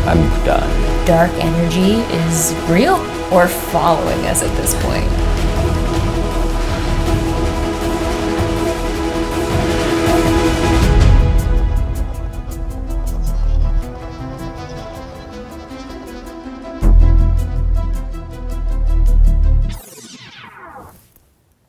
I'm done. Dark energy is real or following us at this point.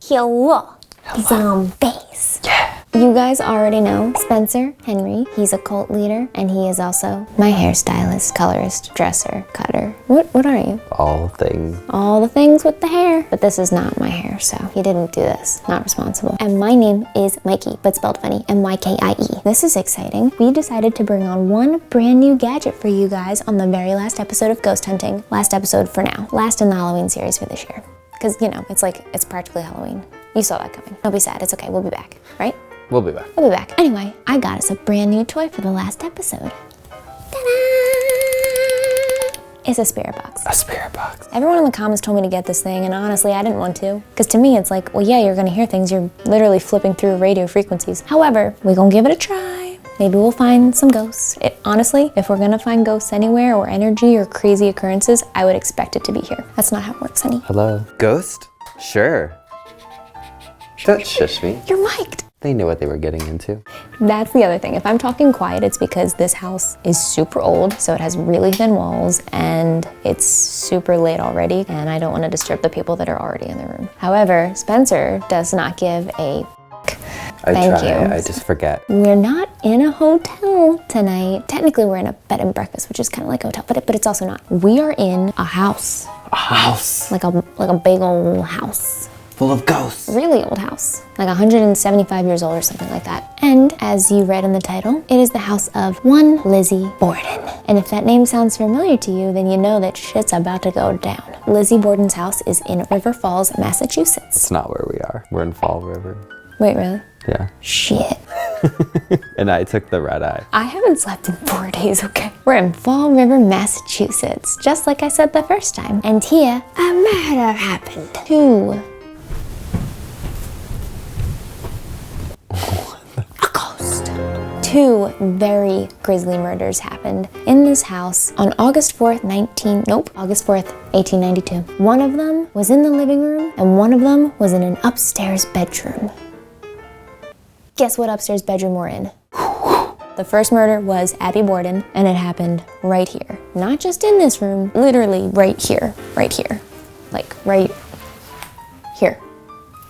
Hello, zombies. Yeah. You guys already know Spencer Henry. He's a cult leader, and he is also my hairstylist, colorist, dresser, cutter. What are you? All things. All the things with the hair. But this is not my hair, so he didn't do this. Not responsible. And my name is Mykie, but spelled funny, MYKIE. This is exciting. We decided to bring on one brand new gadget for you guys on the very last episode of Ghost Hunting. Last episode for now. Last in the Halloween series for this year. Because, you know, it's practically Halloween. You saw that coming. Don't be sad, it's okay, we'll be back, right? We'll be back. We'll be back. Anyway, I got us a brand new toy for the last episode. Ta-da! It's a spirit box. A spirit box. Everyone in the comments told me to get this thing, and honestly, I didn't want to. Because to me, it's like, well, yeah, you're gonna hear things. You're literally flipping through radio frequencies. However, we're gonna give it a try. Maybe we'll find some ghosts. Honestly, if we're gonna find ghosts anywhere or energy or crazy occurrences, I would expect it to be here. That's not how it works, honey. Hello. Ghost? Sure. Don't shush me. You're mic'd. They knew what they were getting into. That's the other thing. If I'm talking quiet, it's because this house is super old, so it has really thin walls, and it's super late already, and I don't want to disturb the people that are already in the room. However, Spencer does not give a Thank you. I just forget. We're not in a hotel tonight. Technically, we're in a bed and breakfast, which is kind of like a hotel, but it's also not. We are in a house. A house. Like a big old house. Full of ghosts. Really old house. Like 175 years old or something like that. And as you read in the title, it is the house of one Lizzie Borden. And if that name sounds familiar to you, then you know that shit's about to go down. Lizzie Borden's house is in River Falls, Massachusetts. It's not where we are. We're in Fall River. Wait, really? Yeah. Shit. And I took the red eye. I haven't slept in 4 days, okay? We're in Fall River, Massachusetts, just like I said the first time. And here, a murder happened. A ghost. Two very grisly murders happened in this house on August 4th, 1892. One of them was in the living room, and one of them was in an upstairs bedroom. Guess what upstairs bedroom we're in? The first murder was Abby Borden, and it happened right here. Not just in this room, literally right here. Like right here.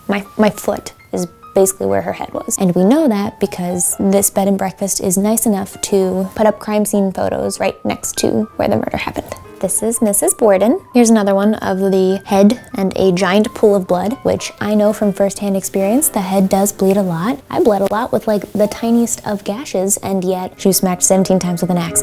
My foot is basically where her head was. And we know that because this bed and breakfast is nice enough to put up crime scene photos right next to where the murder happened. This is Mrs. Borden. Here's another one of the head and a giant pool of blood, which I know from firsthand experience, the head does bleed a lot. I bled a lot with like the tiniest of gashes, and yet she was smacked 17 times with an axe.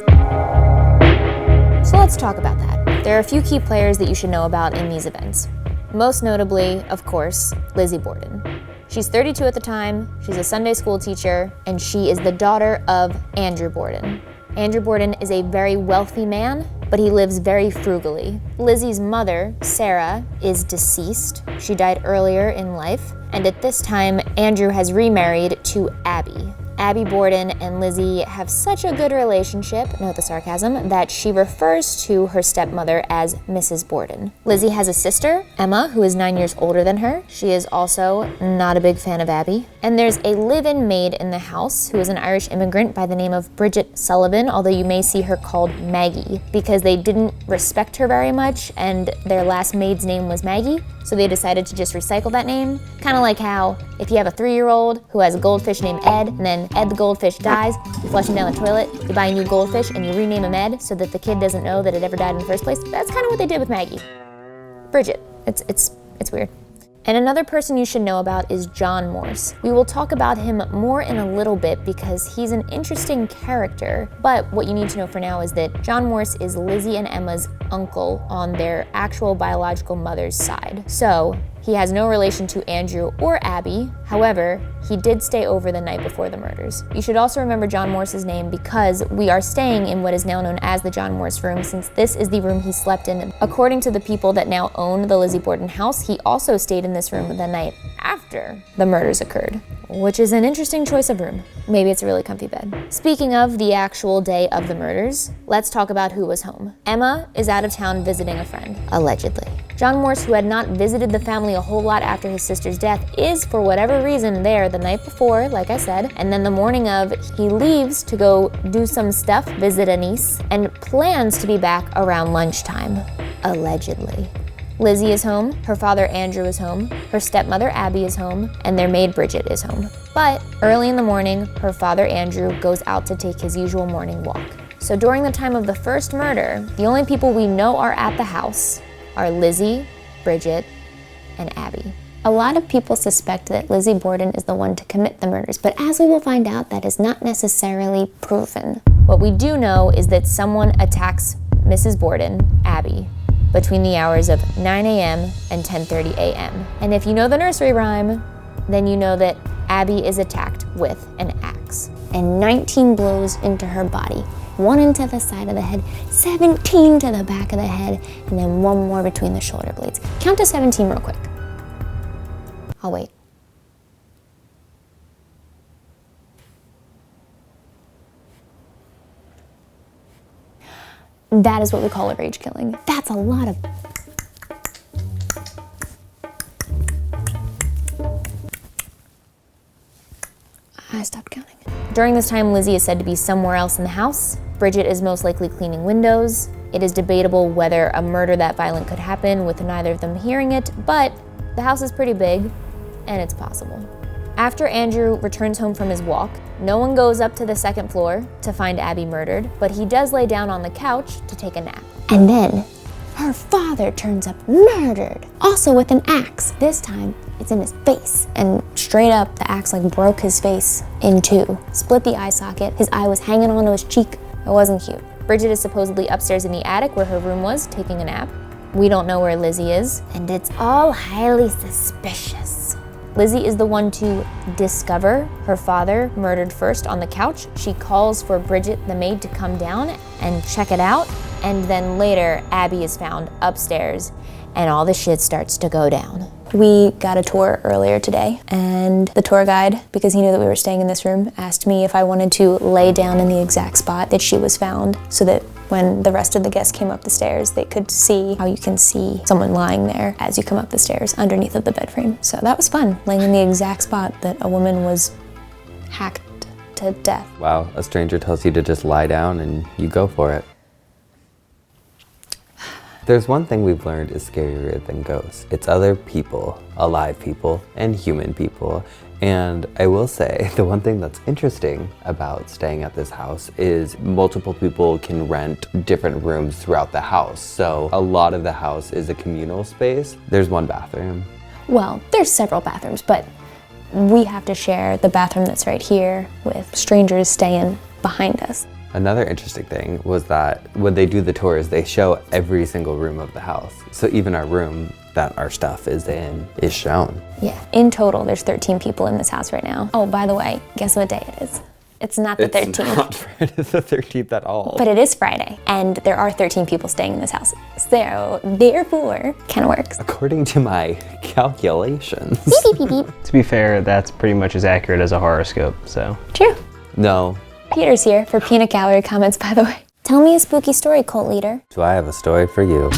So let's talk about that. There are a few key players that you should know about in these events. Most notably, of course, Lizzie Borden. She's 32 at the time, she's a Sunday school teacher, and she is the daughter of Andrew Borden. Andrew Borden is a very wealthy man, but he lives very frugally. Lizzie's mother, Sarah, is deceased. She died earlier in life, and at this time, Andrew has remarried to Abby. Abby Borden and Lizzie have such a good relationship, note the sarcasm, that she refers to her stepmother as Mrs. Borden. Lizzie has a sister, Emma, who is 9 years older than her. She is also not a big fan of Abby. And there's a live-in maid in the house who is an Irish immigrant by the name of BRIDGET Sullivan, although you may see her called Maggie, because they didn't respect her very much and their last maid's name was Maggie, so they decided to just recycle that name. Kind of like how if you have a 3-year-old who has a goldfish named Ed, and then Ed the goldfish dies, you flush him down the toilet, you buy a new goldfish, and you rename him Ed so that the kid doesn't know that it ever died in the first place. That's kind of what they did with Maggie. Bridget. It's weird. And another person you should know about is John Morse. We will talk about him more in a little bit because he's an interesting character, but what you need to know for now is that John Morse is Lizzie and Emma's uncle on their actual biological mother's side. So he has no relation to Andrew or Abby. However, he did stay over the night before the murders. You should also remember John Morse's name because we are staying in what is now known as the John Morse room, since this is the room he slept in. According to the people that now own the Lizzie Borden house, he also stayed in this room the night after the murders occurred. which is an interesting choice of room. Maybe it's a really comfy bed. Speaking of the actual day of the murders, let's talk about who was home. Emma is out of town visiting a friend, allegedly. John Morse, who had not visited the family a whole lot after his sister's death, is for whatever reason there the night before, like I said, and then the morning of, he leaves to go do some stuff, visit a niece, and plans to be back around lunchtime, allegedly. Lizzie is home, her father Andrew is home, her stepmother Abby is home, and their maid Bridget is home. But early in the morning, her father Andrew goes out to take his usual morning walk. So during the time of the first murder, the only people we know are at the house are Lizzie, Bridget, and Abby. A lot of people suspect that Lizzie Borden is the one to commit the murders, but as we will find out, that is not necessarily proven. What we do know is that someone attacks Mrs. Borden, Abby, between the hours of 9 a.m. and 10:30 a.m. And if you know the nursery rhyme, then you know that Abby is attacked with an axe. And 19 blows into her body. 1 into the side of the head, 17 to the back of the head, and then 1 more between the shoulder blades. Count to 17 real quick. I'll wait. That is what we call a rage killing. That's a lot of... I stopped counting. During this time, Lizzie is said to be somewhere else in the house. Bridget is most likely cleaning windows. It is debatable whether a murder that violent could happen with neither of them hearing it, but the house is pretty big, and it's possible. After Andrew returns home from his walk, no one goes up to the second floor to find Abby murdered, but he does lay down on the couch to take a nap. And then her father turns up murdered, also with an axe. This time, it's in his face, and straight up, the axe like broke his face in 2, split the eye socket. His eye was hanging onto his cheek. It wasn't cute. Bridget is supposedly upstairs in the attic where her room was, taking a nap. We don't know where Lizzie is, and it's all highly suspicious. Lizzie is the one to discover her father murdered first on the couch. She calls for Bridget, the maid, to come down and check it out. And then later, Abby is found upstairs and all the shit starts to go down. We got a tour earlier today, and the tour guide, because he knew that we were staying in this room, asked me if I wanted to lay down in the exact spot that she was found so that when the rest of the guests came up the stairs, they could see how you can see someone lying there as you come up the stairs underneath of the bed frame. So that was fun, laying in the exact spot that a woman was hacked to death. Wow, a stranger tells you to just lie down and you go for it. There's one thing we've learned is scarier than ghosts. It's other people, alive people, and human people. And I will say, the one thing that's interesting about staying at this house is multiple people can rent different rooms throughout the house. So a lot of the house is a communal space. There's 1 bathroom. Well, there's several bathrooms, but we have to share the bathroom that's right here with strangers staying behind us. Another interesting thing was that when they do the tours, they show every single room of the house. So even our room that our stuff is in is shown. Yeah, in total, there's 13 people in this house right now. Oh, by the way, guess what day it is? It's not the 13th. It's not Friday the 13th at all. But it is Friday, and there are 13 people staying in this house. So, therefore, kind of works. According to my calculations. Beep, beep, beep, beep. To be fair, that's pretty much as accurate as a horoscope, so. True. No. Peter's here for peanut gallery comments, by the way. Tell me a spooky story, cult leader. So I have a story for you.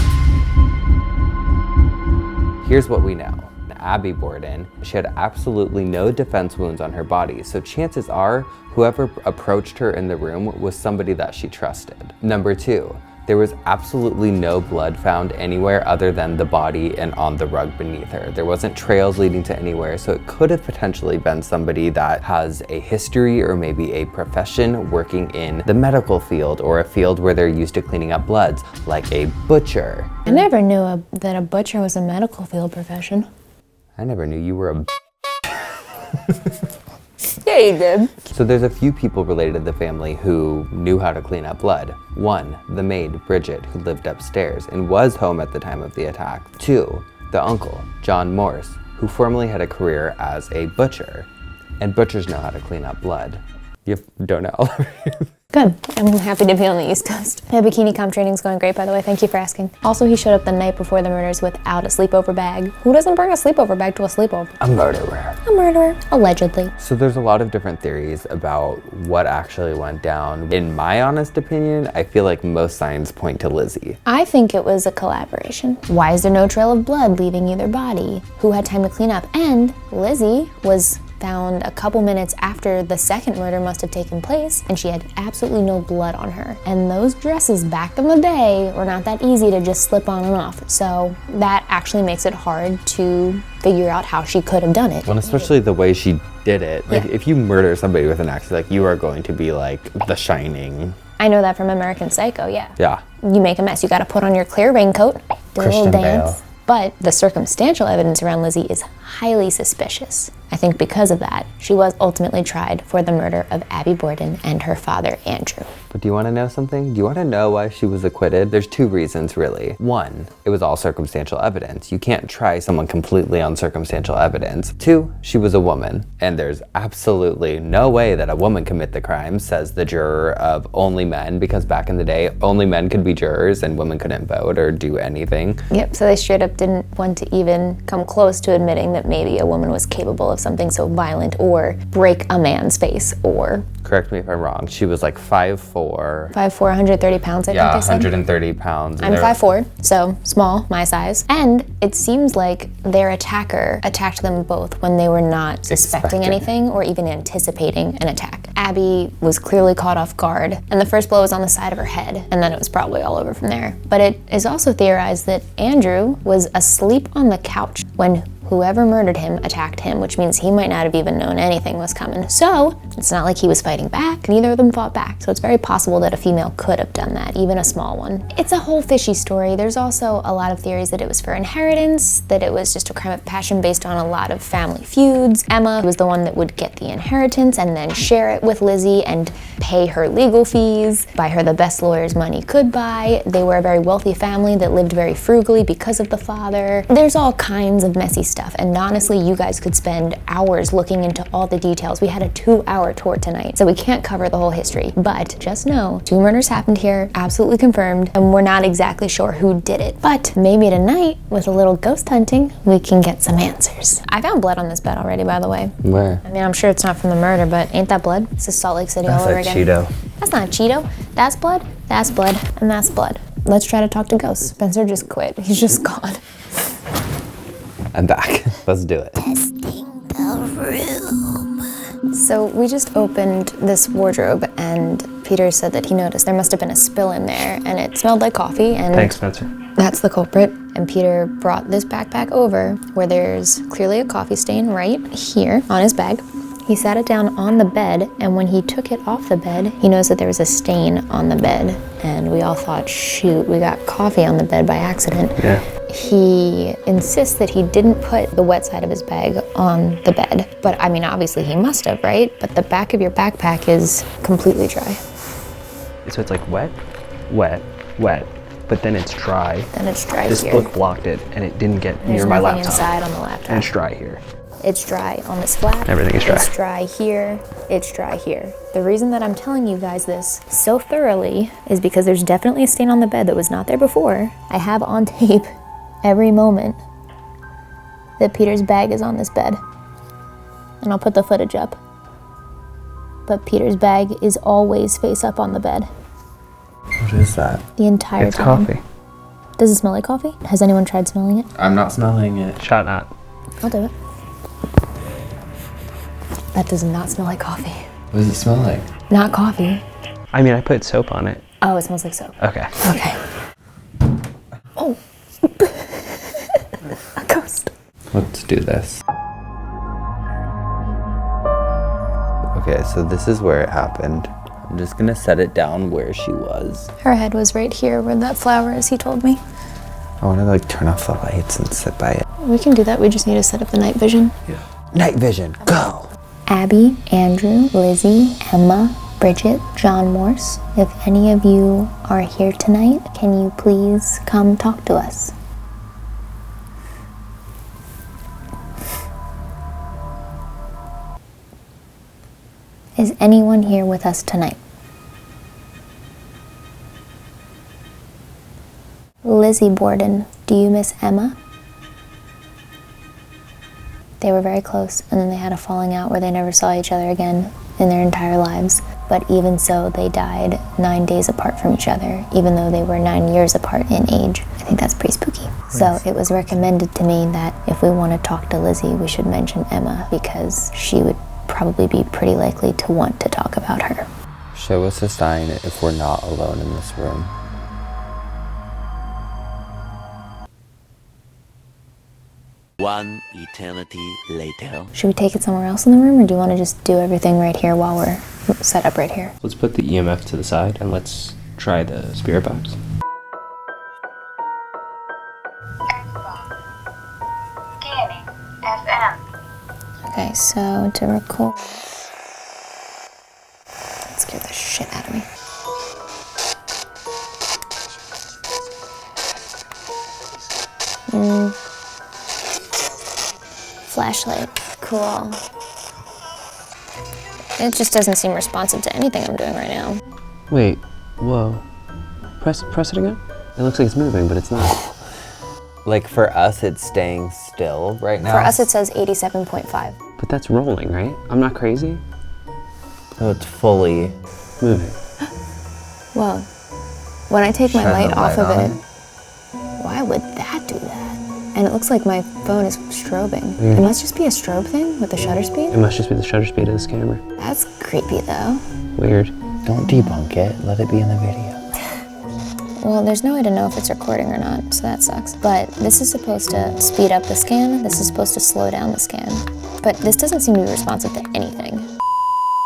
Here's what we know. Abby Borden, she had absolutely no defense wounds on her body, so chances are whoever approached her in the room was somebody that she trusted. Number 2, there was absolutely no blood found anywhere other than the body and on the rug beneath her. There wasn't trails leading to anywhere, so it could have potentially been somebody that has a history or maybe a profession working in the medical field or a field where they're used to cleaning up bloods, like a butcher. I never knew that a butcher was a medical field profession. I never knew you were a Yeah, you did. So there's a few people related to the family who knew how to clean up blood. 1, the maid, Bridget, who lived upstairs and was home at the time of the attack. 2, the uncle, John Morse, who formerly had a career as a butcher. And butchers know how to clean up blood. You don't know. Good. I'm happy to be on the East Coast. My bikini comp training's going great, by the way. Thank you for asking. Also, he showed up the night before the murders without a sleepover bag. Who doesn't bring a sleepover bag to a sleepover? A murderer. A murderer, allegedly. So there's a lot of different theories about what actually went down. In my honest opinion, I feel like most signs point to Lizzie. I think it was a collaboration. Why is there no trail of blood leaving either body? Who had time to clean up? And Lizzie was found a couple minutes after the second murder must have taken place, and she had absolutely no blood on her. And those dresses back in the day were not that easy to just slip on and off. So that actually makes it hard to figure out how she could have done it. Well, especially the way she did it. Like, if you murder somebody with an axe, like, you are going to be like The Shining. I know that from American Psycho, yeah. Yeah. You make a mess, you gotta put on your clear raincoat, do a little Christian dance. Bale. But the circumstantial evidence around Lizzie is highly suspicious. I think because of that, she was ultimately tried for the murder of Abby Borden and her father, Andrew. But do you want to know something? Do you want to know why she was acquitted? There's two reasons, really. One, it was all circumstantial evidence. You can't try someone completely on circumstantial evidence. Two, she was a woman, and there's absolutely no way that a woman commit the crime, says the juror of only men, because back in the day, only men could be jurors and women couldn't vote or do anything. Yep, so they straight up didn't want to even come close to admitting that maybe a woman was capable of something so violent or break a man's face or... Correct me if I'm wrong, she was like 5'4". 5'4", 130 pounds, I think they said. 130 pounds. I'm 5'4", so small, my size. And it seems like their attacker attacked them both when they were not suspecting anything or even anticipating an attack. Abby was clearly caught off guard, and the first blow was on the side of her head, and then it was probably all over from there. But it is also theorized that Andrew was asleep on the couch when whoever murdered him attacked him, which means he might not have even known anything was coming. So it's not like he was fighting back. Neither of them fought back. So it's very possible that a female could have done that, even a small one. It's a whole fishy story. There's also a lot of theories that it was for inheritance, that it was just a crime of passion based on a lot of family feuds. Emma was the one that would get the inheritance and then share it with Lizzie and pay her legal fees, buy her the best lawyers money could buy. They were a very wealthy family that lived very frugally because of the father. There's all kinds of messy stuff. And honestly, you guys could spend hours looking into all the details. We had a 2-hour tour tonight, so we can't cover the whole history. But just know, 2 murders happened here, absolutely confirmed, and we're not exactly sure who did it. But maybe tonight, with a little ghost hunting, we can get some answers. I found blood on this bed already, by the way. Where? I mean, I'm sure it's not from the murder, but ain't that blood? This is Salt Lake City all over again. That's a Cheeto. That's not a Cheeto. That's blood, and that's blood. Let's try to talk to ghosts. Spencer just quit. He's just gone. I'm back. Let's do it. Testing the room. So we just opened this wardrobe and Peter said that he noticed there must have been a spill in there and it smelled like coffee and... Thanks, Spencer. That's the culprit. And Peter brought this backpack over where there's clearly a coffee stain right here on his bag. He sat it down on the bed, and when he took it off the bed, he noticed that there was a stain on the bed. And we all thought, shoot, we got coffee on the bed by accident. Yeah. He insists that he didn't put the wet side of his bag on the bed. But I mean, obviously he must have, right? But the back of your backpack is completely dry. So it's like wet, wet, wet, but then it's dry. Then it's dry This here. book blocked it, and it didn't get There's near my nothing laptop. inside on the laptop. And it's dry here. It's dry on this flap. Everything is dry. It's dry here. It's dry here. The reason that I'm telling you guys this so thoroughly is because there's definitely a stain on the bed that was not there before. I have on tape every moment that Peter's bag is on this bed. And I'll put the footage up. But Peter's bag is always face up on the bed. What is that? The entire It's time. coffee. Does it smell like coffee? Has anyone tried smelling it? I'm not smelling it. Shot not. I'll do it. That does not smell like coffee. What does it smell like? Not coffee. I mean, I put soap on it. Oh, it smells like soap. Okay. Okay. Oh. A ghost. Let's do this. Okay, so this is where it happened. I'm just gonna set it down where she was. Her head was right here where that flower is, he told me. I wanna like turn off the lights and sit by it. We can do that, we just need to set up the night vision. Yeah. Night vision, go! Abby, Andrew, Lizzie, Emma, Bridget, John Morse, if any of you are here tonight, can you please come talk to us? Is anyone here with us tonight? Lizzie Borden, do you miss Emma? They were very close, and then they had a falling out where they never saw each other again in their entire lives. But even so, they died 9 days apart from each other, even though they were 9 years apart in age. I think that's pretty spooky. So it was recommended to me that if we want to talk to Lizzie, we should mention Emma, because she would probably be pretty likely to want to talk about her. Show us a sign if we're not alone in this room. One eternity later. Should we take it somewhere else in the room, or do you want to just do everything right here while we're set up right here? Let's put the EMF to the side and let's try the spirit box. Scanning FM. Okay, so to record... That scared the shit out of me. Flashlight. Cool. It just doesn't seem responsive to anything I'm doing right now. Wait, whoa. Press it again? It looks like it's moving, but it's not. Like for us, it's staying still right now. For us, it says 87.5. But that's rolling, right? I'm not crazy? So it's fully Moving. Whoa. When I take my Shine light the off light of on it, why would that do that? And it looks like my phone is strobing. It must just be a strobe thing with the shutter speed? It must just be the shutter speed of this camera. That's creepy though. Weird. Don't debunk it. Let it be in the video. Well, there's no way to know if it's recording or not, so that sucks. But this is supposed to speed up the scan. This is supposed to slow down the scan. But this doesn't seem to be responsive to anything.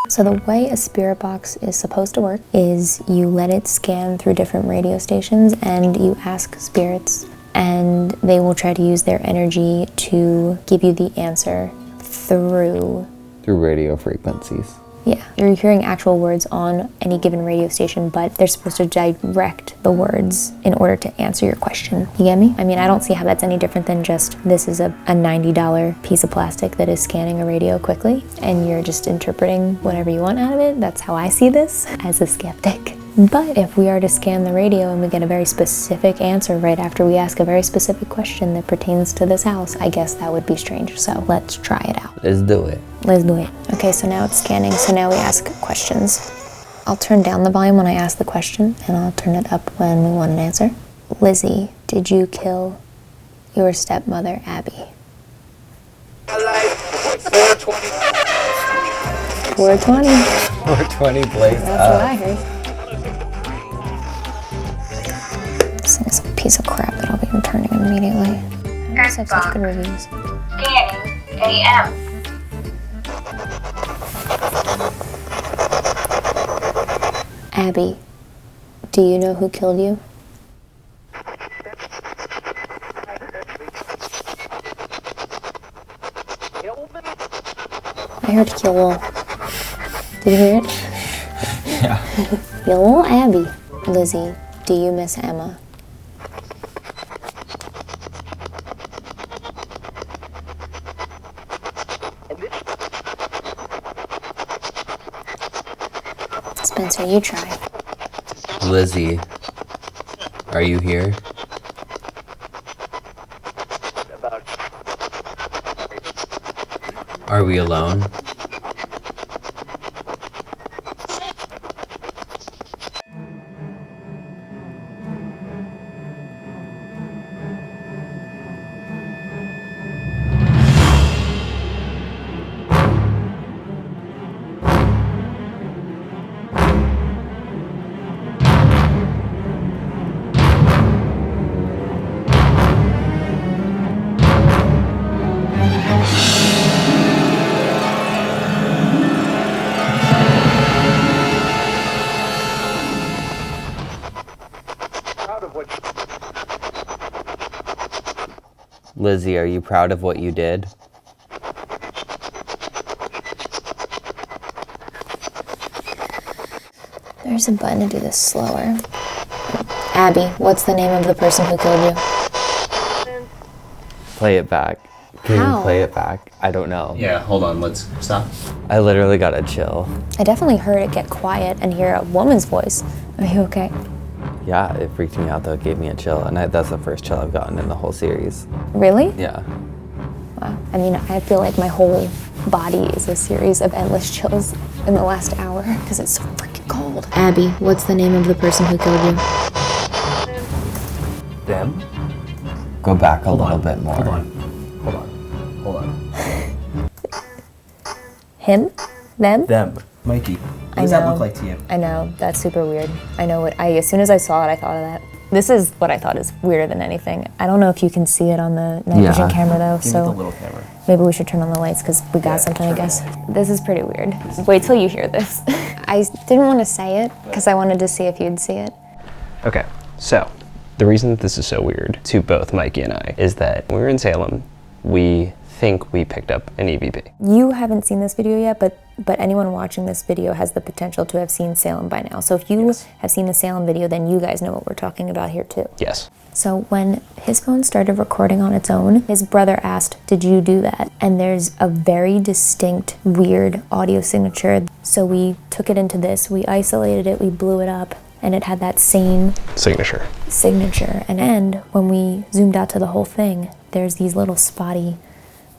So the way a spirit box is supposed to work is you let it scan through different radio stations and you ask spirits, and they will try to use their energy to give you the answer through radio frequencies. Yeah, you're hearing actual words on any given radio station, but they're supposed to direct the words in order to answer your question. You get me? I mean, I don't see how that's any different than just this is a $90 piece of plastic that is scanning a radio quickly, and you're just interpreting whatever you want out of it. That's how I see this as a skeptic. But if we are to scan the radio and we get a very specific answer right after we ask a very specific question that pertains to this house, I guess that would be strange. So let's try it out. Let's do it. Let's do it. Okay, so now it's scanning, so now we ask questions. I'll turn down the volume when I ask the question, and I'll turn it up when we want an answer. Lizzie, did you kill your stepmother, Abby? 420. 420 blaze That's what I heard. This thing is a piece of crap that I'll be returning immediately. I must have such good reviews. Scanning AM. Abby, do you know who killed you? I heard kill Lil. Did you hear it? Yeah. Kill Lil Abby. Lizzie, do you miss Emma? Spencer, you try. Lizzie, are you here? Are we alone? Lizzie, are you proud of what you did? There's a button to do this slower. Abby, what's the name of the person who killed you? Play it back. Can How? you play it back? I don't know. Yeah, hold on, let's stop. I literally got a chill. I definitely heard it get quiet and hear a woman's voice. Are you okay? Yeah, it freaked me out though. It gave me a chill, and that's the first chill I've gotten in the whole series. Really? Yeah. Wow. I mean, I feel like my whole body is a series of endless chills in the last hour because it's so freaking cold. Abby, what's the name of the person who killed you? Them? Go back a little bit more. Hold on. Him? Them? Them. Mikey. What does that look like to you? I know, that's super weird. I know what, as soon as I saw it, I thought of that. This is what I thought is weirder than anything. I don't know if you can see it on the night vision camera though, Give me the little camera. maybe we should turn on the lights because we got something, I guess. This is pretty weird. Wait till you hear this. I didn't want to say it because I wanted to see if you'd see it. Okay, so the reason that this is so weird to both Mikey and I is that when we were in Salem, we think we picked up an EVP. You haven't seen this video yet, but anyone watching this video has the potential to have seen Salem by now. So if you have seen the Salem video, then you guys know what we're talking about here too. Yes. So when his phone started recording on its own, his brother asked, "Did you do that?" And there's a very distinct, weird audio signature. So we took it into this, we isolated it, we blew it up, and it had that same Signature. And when we zoomed out to the whole thing, there's these little spotty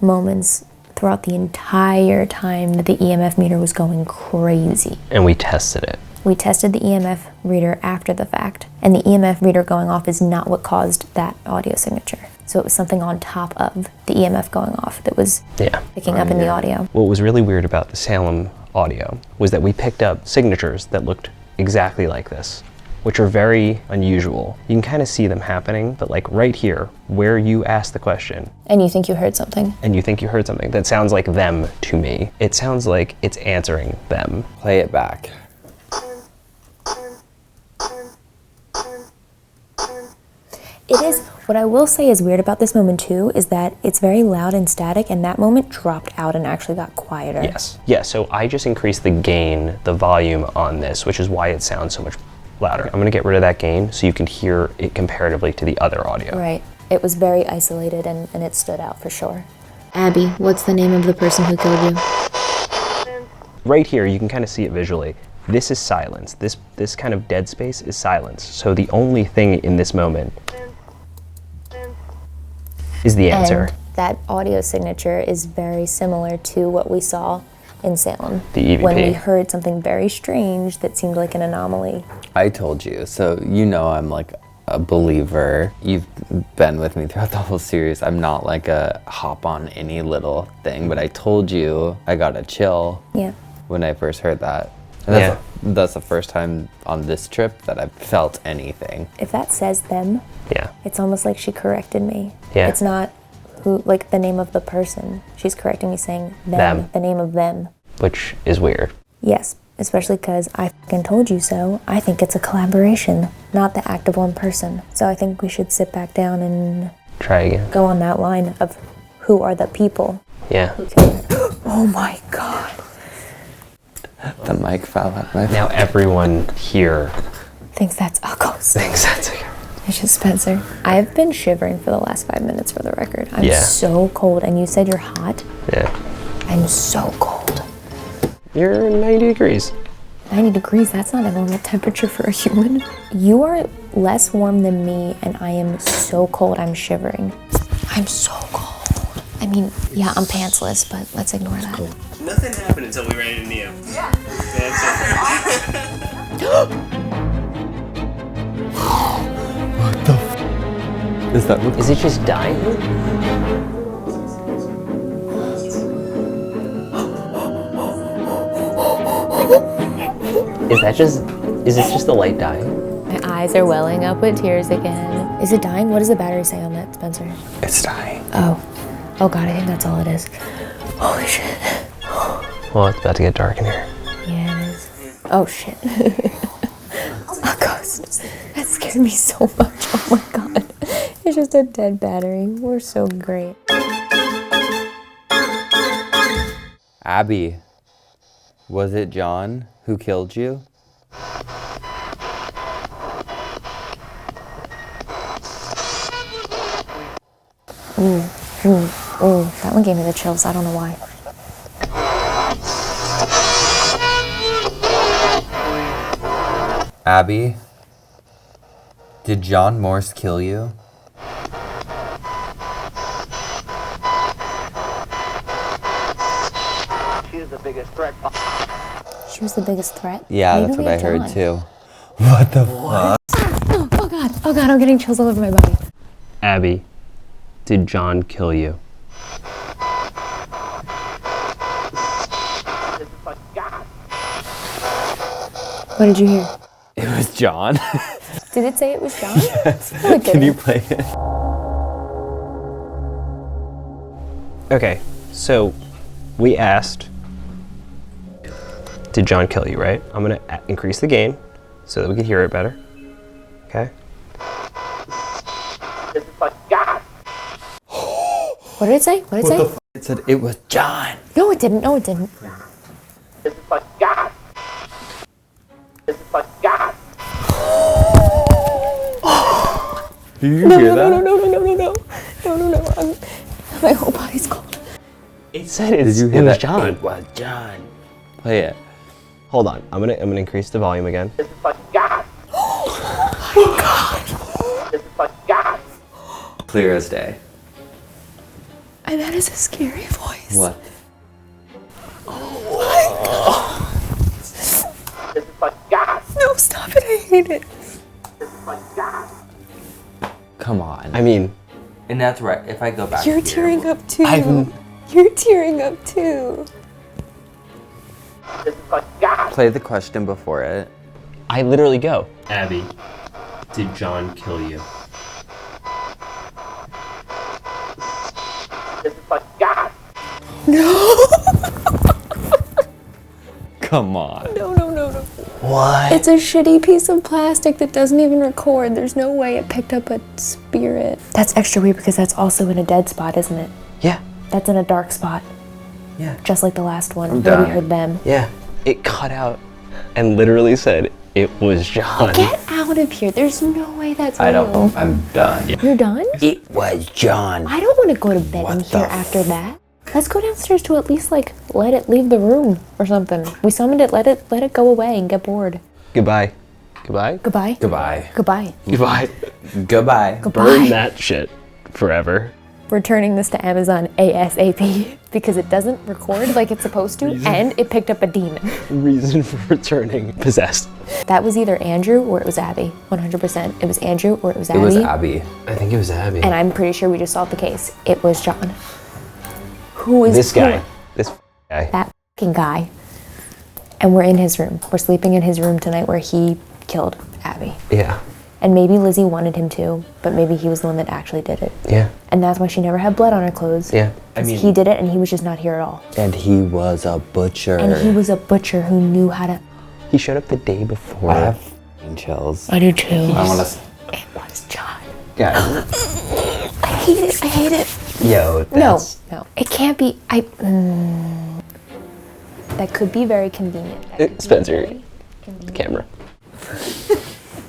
moments throughout the entire time that the EMF meter was going crazy. And we tested it. We tested the EMF reader after the fact, and the EMF reader going off is not what caused that audio signature. So it was something on top of the EMF going off that was picking up in the audio. What was really weird about the Salem audio was that we picked up signatures that looked exactly like this, which are very unusual. You can kind of see them happening, but like right here, where you asked the question. And you think you heard something. And you think you heard something that sounds like them to me. It sounds like it's answering them. Play it back. It is, what I will say is weird about this moment too, is that it's very loud and static, and that moment dropped out and actually got quieter. Yes. Yeah, so I just increased the gain, the volume on this, which is why it sounds so much louder. I'm gonna get rid of that gain so you can hear it comparatively to the other audio. Right. It was very isolated and it stood out for sure. Abby, what's the name of the person who killed you? Right here, you can kind of see it visually. This is silence. This kind of dead space is silence. So the only thing in this moment is the answer. And that audio signature is very similar to what we saw in Salem. The EVP. When we heard something very strange that seemed like an anomaly. I told you, so you know I'm like a believer. You've been with me throughout the whole series. I'm not like a hop on any little thing, but I told you I got a chill when I first heard that. And that's the first time on this trip that I've felt anything. If that says them, Yeah. it's almost like she corrected me. Yeah. It's not who, like the name of the person. She's correcting me saying them. The name of them. Which is weird. Yes, especially because I fucking told you so. I think it's a collaboration, not the act of one person. So I think we should sit back down and Try again. go on that line of who are the people. Yeah. Oh my God. The mic fell out my Now everyone here Thinks that's a ghost. thinks that's a It's just Spencer. I've been shivering for the last 5 minutes for the record. I'm Yeah. so cold, and you said you're hot. Yeah. I'm so cold. You're 90 degrees. 90 degrees, that's not a normal temperature for a human. You are less warm than me, and I am so cold, I'm shivering. I'm so cold. I mean, yeah, I'm pantsless, but let's ignore that. Nothing happened until we ran into Neo. Yeah. Is that Is it just dying? Is this just the light dying? My eyes are welling up with tears again. Is it dying? What does the battery say on that, Spencer? It's dying. Oh God, I think that's all it is. Holy shit. Well, it's about to get dark in here. Yeah, it is. Oh shit. A ghost. That scared me so much. Oh my God. It's just a dead battery. We're so great. Abby, was it John who killed you? Ooh, that one gave me the chills. I don't know why. Abby, Did John Morse kill you? She was the biggest threat? Yeah, Maybe that's we what I have heard John. too. What the fuck? Oh God, I'm getting chills all over my body. Abby, did John kill you? What did you hear? It was John. Did it say it was John? Yes. No, it Can you didn't. play it? Okay, so we asked, did John kill you, right? I'm gonna increase the gain so that we can hear it better. Okay? What did it say? What did it say? It said it was John. No, it didn't. No, it didn't. Did you hear that? No. My whole body's cold. It said Did you hear it was that? John. It was John. Play it. Hold on, I'm gonna increase the volume again. Clear as day. And that is a scary voice. What? No, stop it. I hate it. Come on. I mean, And that's right. If I go back You're here, tearing up too. I'm- You're tearing up too. play the question before it. I literally go, Abby, did John kill you? Come on. No. What? It's a shitty piece of plastic that doesn't even record. There's no way it picked up a spirit. That's extra weird because that's also in a dead spot, isn't it? Yeah, That's in a dark spot. Yeah. Just like the last one. I'm Where we done. heard them. yeah. It cut out and literally said it was John. Get out of here. There's no way that's I real. don't. I'm done. You're done? It was John. I don't want to go to bed in What here the after that. Let's go downstairs to at least like let it leave the room or something. We summoned it, let it go away and get bored. Goodbye. Goodbye. Goodbye. Goodbye. Goodbye. Goodbye. Goodbye. Burn that shit forever. We're turning this to Amazon ASAP because it doesn't record like it's supposed to and it picked up a demon. Reason for returning possessed. That was either Andrew or it was Abby. 100%. It was Andrew or it was It Abby. was Abby. I think it was Abby. And I'm pretty sure we just solved the case. It was John. Who is This who? guy. This guy. That fucking guy. And we're in his room. We're sleeping in his room tonight where he killed Abby. Yeah. And maybe Lizzie wanted him to, but maybe he was the one that actually did it. Yeah. And that's why she never had blood on her clothes. Yeah. I 'Cause mean, he did it and he was just not here at all. And he was a butcher. And he was a butcher who knew how to. he showed up the day before. I have f***ing chills. I do too. I want to. It was John. Guys. I hate it. I hate it. Yo, No, that's. no. It can't be. That could be very convenient. That could be Spencer, very convenient. camera.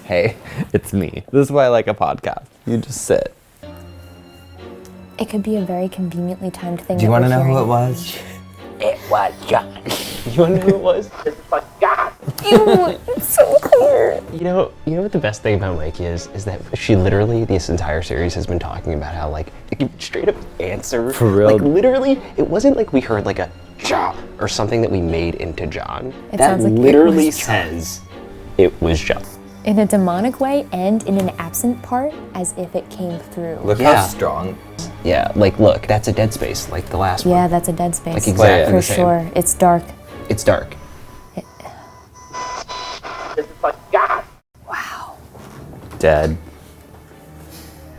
Hey, it's me. This is why I like a podcast. You just sit. It could be a very conveniently timed thing. Do you want to know who it was? It was John. You want to know who it was? Ew, it's so clear. You know what the best thing about Mikey is that she literally this entire series has been talking about how like it can straight up answer. For real? Like literally, it wasn't like we heard like a John or something that we made into John. It that sounds like it literally was John. says it was John. In a demonic way and in an absent part, as if it came through. Look Yeah. how strong. Yeah, like look, that's a dead space, like the last Yeah, one. that's a dead space. Like exactly For the same. sure. It's dark. It's dark. Wow. Dead.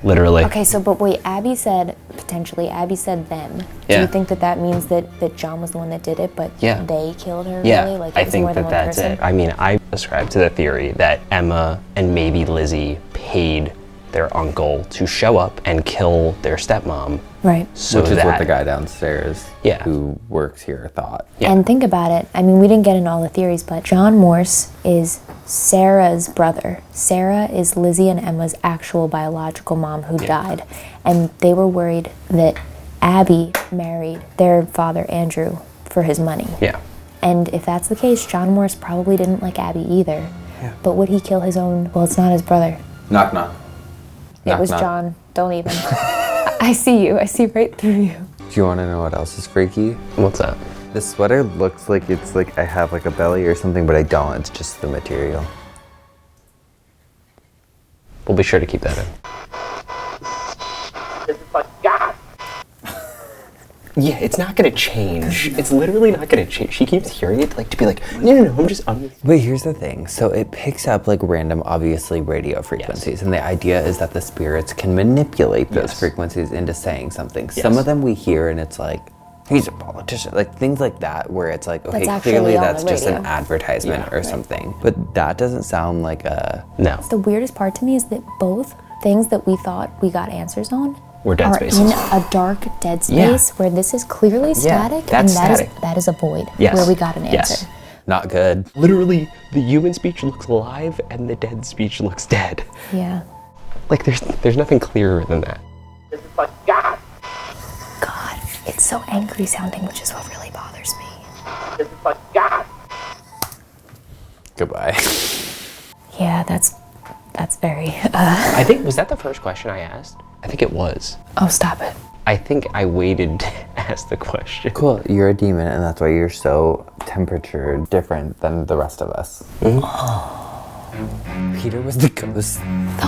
Literally. Okay, so but wait, Abby said them. Do Yeah. you think that means that John was the one that did it, but Yeah. they killed her? Yeah, Really? Like I it was think more than that one that's person? it. I mean, I subscribe to the theory that Emma and maybe Lizzie paid their uncle to show up and kill their stepmom. Right. So Which is that, what the guy downstairs Yeah. who works here thought. Yeah. And think about it. I mean, we didn't get into all the theories, but John Morse is Sarah's brother. Sarah is Lizzie and Emma's actual biological mom who died. And they were worried that Abby married their father, Andrew, for his money. Yeah. And if that's the case, John Morse probably didn't like Abby either. Yeah. But would he kill his own? Well, it's not his brother. Knock, knock. It Knock, was knock. John. Don't even. I see you. I see right through you. Do you want to know what else is freaky? What's that? This sweater looks like it's like I have like a belly or something, but I don't. It's just the material. We'll be sure to keep that in. Yeah, it's not gonna change. It's literally not gonna change. She keeps hearing it to be like, no, I'm But here's the thing. So it picks up like random, obviously, radio frequencies. And the idea is that the spirits can manipulate those Yes. frequencies into saying something. Yes. Some of them we hear and it's like, he's a politician. Like things like that where it's like, okay, actually clearly on that's the just an radio. advertisement Yeah. or something. But that doesn't sound like a... No. The weirdest part to me is that both things that we thought we got answers on We're dead are spaces. in a dark dead space where this is clearly static, and that's static. that is a void Yes. where we got an Yes. answer. Not good. Literally, the human speech looks alive and the dead speech looks dead. Yeah. Like there's nothing clearer than that. God, it's so angry sounding, which is what really bothers me. Goodbye. Yeah, that's very. I think, was that the first question I asked? I think it was. Oh, stop it. I think I waited to ask the question. Cool. You're a demon and that's why you're so temperature different than the rest of us. Peter was the ghost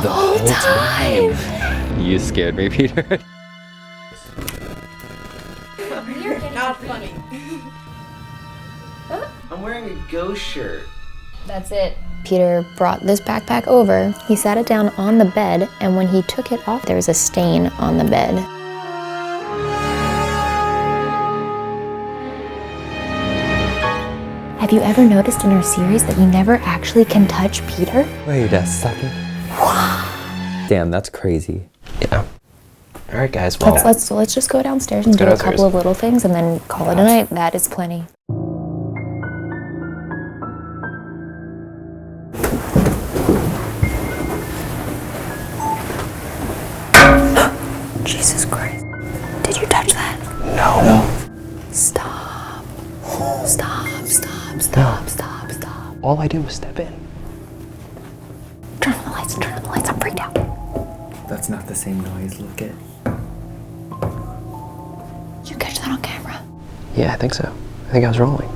the whole time. You scared me, Peter. Not funny. I'm wearing a ghost shirt. That's it. Peter brought this backpack over. He sat it down on the bed, and when he took it off, there was a stain on the bed. Have you ever noticed in our series that we never actually can touch Peter? Wait a second. Damn, that's crazy. Yeah. All right, guys. Well, Let's just go downstairs and go do a downstairs. couple of little things and then call it a night. That is plenty. Jesus Christ. Did you touch that? no. Stop. Stop, stop, stop, stop, stop. All I did was step in. Turn on the lights, turn on the lights. I'm freaked out. That's not the same noise. Look at. You catch that on camera? Yeah, I think so. I think I was rolling.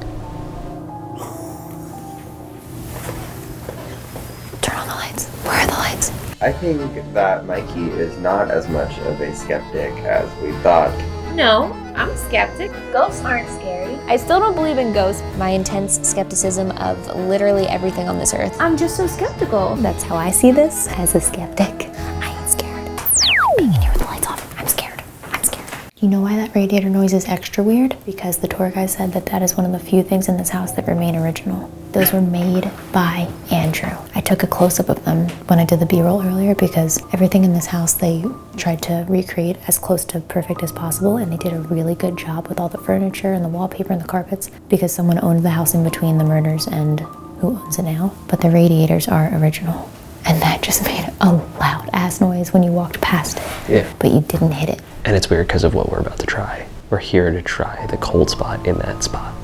Turn on the lights. Where are the lights? I think that Mikey is not as much of a skeptic as we thought. No, I'm a skeptic. Ghosts aren't scary. I still don't believe in ghosts. My intense skepticism of literally everything on this earth. I'm just so skeptical. That's how I see this, as a skeptic. I ain't scared. I don't like being in here with the lights off. I'm scared. I'm scared. You know why that radiator noise is extra weird? Because the tour guide said that that is one of the few things in this house that remain original. Those were made by Andrew. I took a close-up of them when I did the B-roll earlier because everything in this house they tried to recreate as close to perfect as possible, and they did a really good job with all the furniture and the wallpaper and the carpets because someone owned the house in between the murders and who owns it now. But the radiators are original. And that just made a loud ass noise when you walked past it. Yeah. But you didn't hit it. And it's weird because of what we're about to try. We're here to try the cold spot in that spot.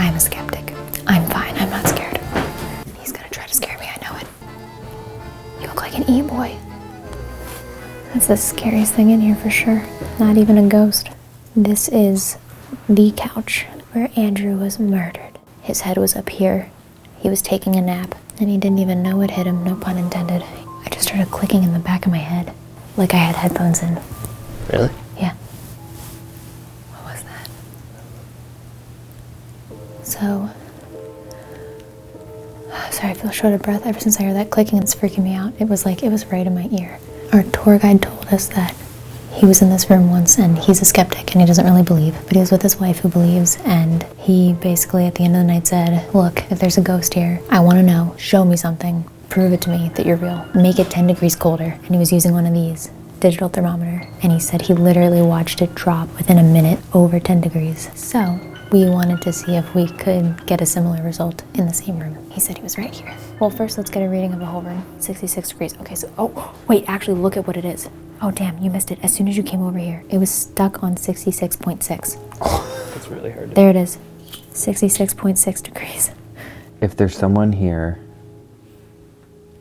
I'm a skeptic. I'm fine. I'm not scared. He's gonna try to scare me. I know it. You look like an e-boy. That's the scariest thing in here for sure. Not even a ghost. This is the couch where Andrew was murdered. His head was up here. He was taking a nap, and he didn't even know it hit him, no pun intended. I just started clicking in the back of my head, like I had headphones in. Really? Yeah. What was that? So, sorry, I feel short of breath. Ever since I heard that clicking, it's freaking me out. It was right in my ear. Our tour guide told us that he was in this room once, and he's a skeptic, and he doesn't really believe. But he was with his wife who believes, and he basically at the end of the night said, look, if there's a ghost here, I want to know. Show me something. Prove it to me that you're real. Make it 10 degrees colder. And he was using one of these, digital thermometer. And he said he literally watched it drop within a minute over 10 degrees. So we wanted to see if we could get a similar result in the same room. He said he was right here. Well, first let's get a reading of the whole room. 66 degrees. Okay, so, oh, wait, actually look at what it is. Oh, damn, you missed it. As soon as you came over here, it was stuck on 66.6. That's really hard. There it is, 66.6 degrees. If there's someone here,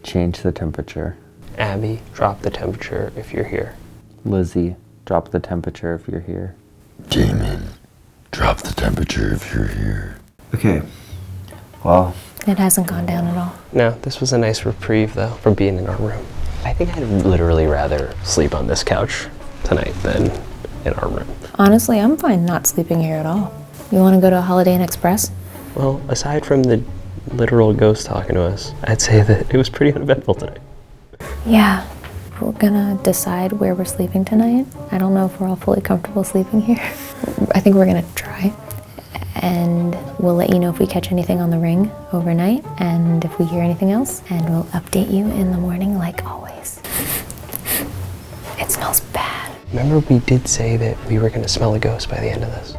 change the temperature. Abby, drop the temperature if you're here. Lizzie, drop the temperature if you're here. Damon, drop the temperature if you're here. Okay, well, It hasn't gone down at all. No, this was a nice reprieve though from being in our room. I think I'd literally rather sleep on this couch tonight than in our room. Honestly, I'm fine not sleeping here at all. You want to go to a Holiday Inn Express? Well, aside from the literal ghost talking to us, I'd say that it was pretty uneventful tonight. Yeah. We're gonna decide where we're sleeping tonight. I don't know if we're all fully comfortable sleeping here. I think we're gonna try. And we'll let you know if we catch anything on the ring overnight and if we hear anything else. And we'll update you in the morning like always. It smells bad. Remember we did say that we were gonna smell a ghost by the end of this?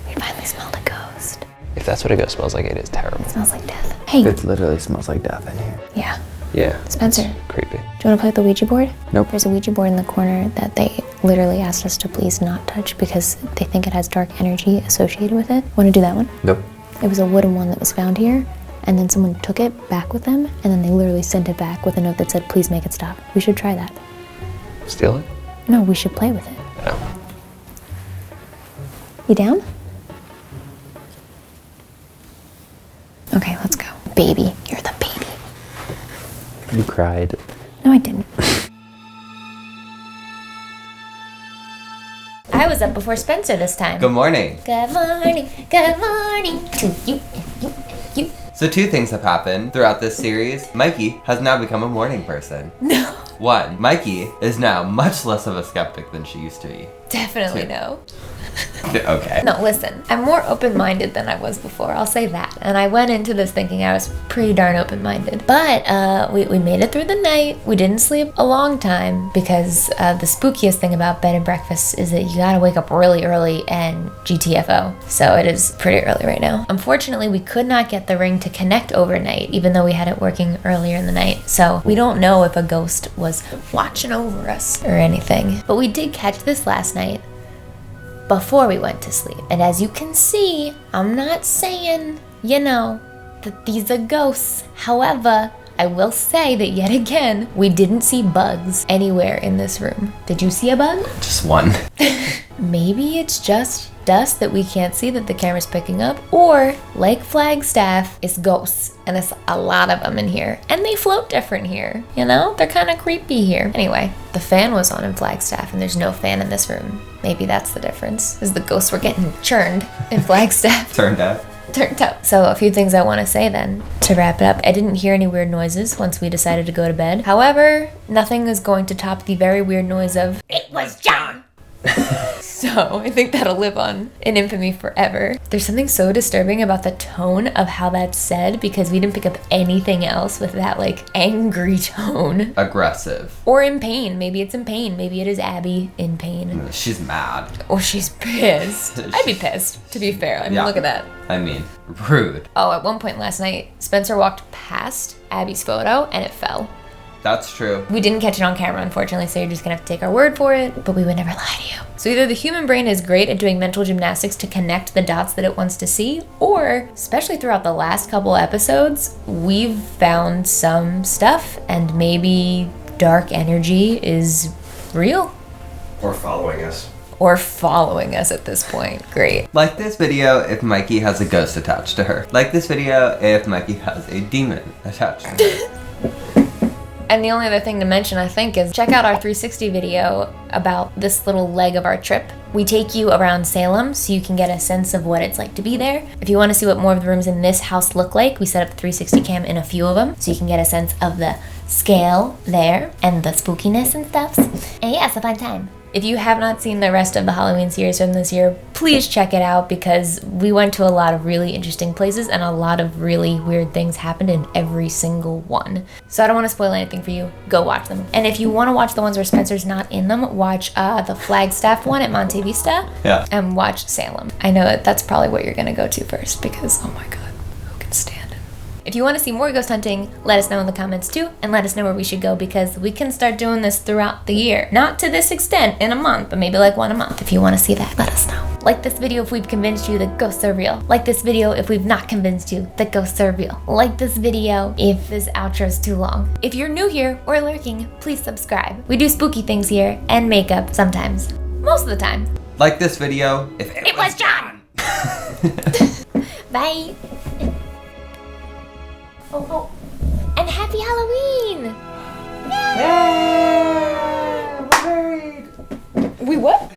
We finally smelled a ghost. If that's what a ghost smells like, it is terrible. It smells like death. Hey. it literally smells like death in here. Yeah. Yeah. Spencer. It's creepy. Do you want to play with the Ouija board? Nope. There's a Ouija board in the corner that they literally asked us to please not touch because they think it has dark energy associated with it. Want to do that one? Nope. It was a wooden one that was found here, and then someone took it back with them, and then they literally sent it back with a note that said, please make it stop. We should try that. Steal it? No, we should play with it. No. You down? Okay, let's go. Baby, you're the baby. You cried. No, I didn't. I was up before Spencer this time. Good morning. Good morning to you. So 2 things have happened throughout this series. Mikey has now become a morning person. No. 1, Mikey is now much less of a skeptic than she used to be. Definitely 2. no. Okay. No, listen, I'm more open-minded than I was before, I'll say that. And I went into this thinking I was pretty darn open-minded. But we made it through the night. We didn't sleep a long time because the spookiest thing about bed and breakfast is that you gotta wake up really early and GTFO. So it is pretty early right now. Unfortunately, we could not get the ring to connect overnight, even though we had it working earlier in the night. So we don't know if a ghost was watching over us or anything. But we did catch this last night before we went to sleep. And as you can see, I'm not saying, that these are ghosts. However, I will say that yet again, we didn't see bugs anywhere in this room. Did you see a bug? Just 1. Maybe it's just dust that we can't see that the camera's picking up, or like Flagstaff, it's ghosts, and it's a lot of them in here, and they float different here, they're kind of creepy here. Anyway, the fan was on in Flagstaff and there's no fan in this room. Maybe that's the difference, is the ghosts were getting churned in Flagstaff. Turned out. So a few things I want to say then to wrap it up. I didn't hear any weird noises once we decided to go to bed. However, nothing is going to top the very weird noise of "It was John." So I think that'll live on in infamy forever. There's something so disturbing about the tone of how that's said because we didn't pick up anything else with that angry tone. Aggressive. Or in pain. Maybe it's in pain. Maybe it is Abby in pain. She's mad. Or she's pissed. I'd be pissed, to be fair. I mean, look at that. Rude. Oh, at one point last night, Spencer walked past Abby's photo and it fell. That's true. We didn't catch it on camera, unfortunately, so you're just gonna have to take our word for it, but we would never lie to you. So either the human brain is great at doing mental gymnastics to connect the dots that it wants to see, or, especially throughout the last couple episodes, we've found some stuff, and maybe dark energy is real. Or following us. Or following us at this point. Great. Like this video if Mikey has a ghost attached to her. Like this video if Mikey has a demon attached to her. And the only other thing to mention, I think, is check out our 360 video about this little leg of our trip. We take you around Salem so you can get a sense of what it's like to be there. If you want to see what more of the rooms in this house look like, we set up the 360 cam in a few of them so you can get a sense of the scale there and the spookiness and stuff. And yeah, it's a fun time. If you have not seen the rest of the Halloween series from this year, please check it out because we went to a lot of really interesting places and a lot of really weird things happened in every single one. So I don't want to spoil anything for you. Go watch them. And if you want to watch the ones where Spencer's not in them, watch the Flagstaff one at Monte Vista. Yeah. And watch Salem. I know that's probably what you're going to go to first because, oh my God, who can stand it? If you want to see more ghost hunting, let us know in the comments too, and let us know where we should go because we can start doing this throughout the year. Not to this extent in a month, but maybe 1 a month. If you want to see that, let us know. Like this video if we've convinced you that ghosts are real. Like this video if we've not convinced you that ghosts are real. Like this video if this outro is too long. If you're new here or lurking, please subscribe. We do spooky things here and makeup sometimes. Most of the time. Like this video if It was John! Bye! Oh, and happy Halloween! Yay! We're married! We what?